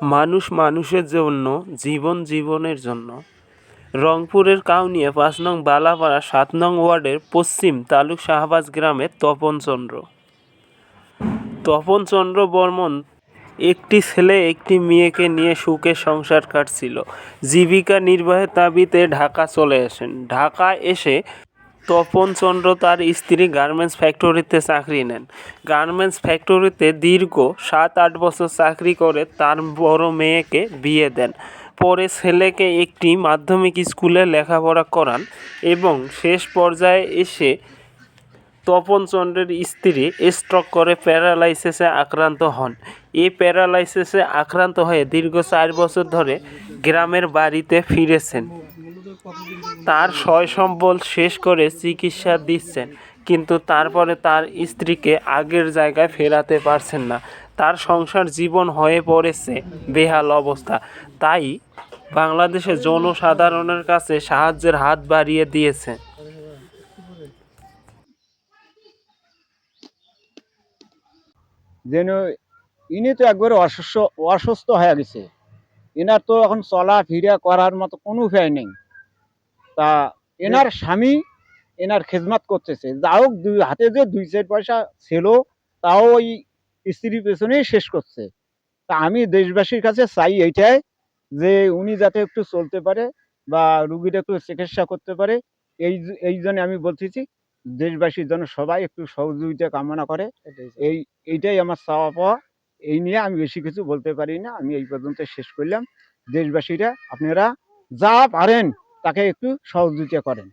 মানুষ মানুষের জন্য, জীবন জীবনের জন্য। রংপুরের কাউনিয়া ৫ নং বালাপাড়া ৭ নং ওয়ার্ডের পশ্চিম তালুক শাহবাজ গ্রামের তপন চন্দ্র বর্মন একটি ছেলে একটি মেয়েকে নিয়ে সুখে সংসার কাটছিল। জীবিকা নির্বাহের তাগিদে ঢাকা চলে আসেন। ঢাকায় এসে তপন চন্দ্র তার স্ত্রী গার্মেন্টস ফ্যাক্টরিতে চাকরি নেন। গার্মেন্টস ফ্যাক্টরিতে দীর্ঘ ৭-৮ বছর চাকরি করে তার বড় মেয়েকে বিয়ে দেন। পরে ছেলেকে একটি মাধ্যমিক স্কুলে লেখাপড়া করান এবং শেষ পর্যায়ে এসে তপন চন্দ্রের স্ত্রী স্ট্রোক করে প্যারালাইসিসে আক্রান্ত হন। এই প্যারালাইসিসে আক্রান্ত হয়ে দীর্ঘ ৪ বছর ধরে গ্রামের বাড়িতে ফিরেছেন। তার সয় সম্বল শেষ করে চিকিৎসা দিচ্ছেন, কিন্তু তারপরে তার স্ত্রীকে আগের জায়গায় ফেরাতে পারছেন না। তার সংসার জীবন হয়ে পড়েছে বেহাল অবস্থা। তাই বাংলাদেশের জনসাধারণের কাছে সাহায্যের হাত বাড়িয়ে দিয়েছে। যেন ইনি তো একবারে অসুস্থ হয়ে গেছে। এনার তো এখন চলাফেরা করার মতো কোনো উপায় নেই। তা এনার স্বামী এনার খেদমত করতেছে, যা হোক হাতে যে ২-৪ পয়সা ছিল তাও ওই স্ত্রীর পেছনেই শেষ করছে। তা আমি দেশবাসীর কাছে চাই এইটাই যে উনি যাতে একটু চলতে পারে বা রুগীটা একটু চিকিৎসা করতে পারে। এই জন্য আমি বলতেছি দেশবাসীর জন্য সবাই একটু সহযোগিতা কামনা করে। এইটাই আমার চাওয়া পাওয়া। এই নিয়ে আমি বেশি কিছু বলতে পারি না, আমি এই পর্যন্ত শেষ করলাম। দেশবাসীরা আপনারা যা পারেন তাকে একটু সহযোগিতা করেন।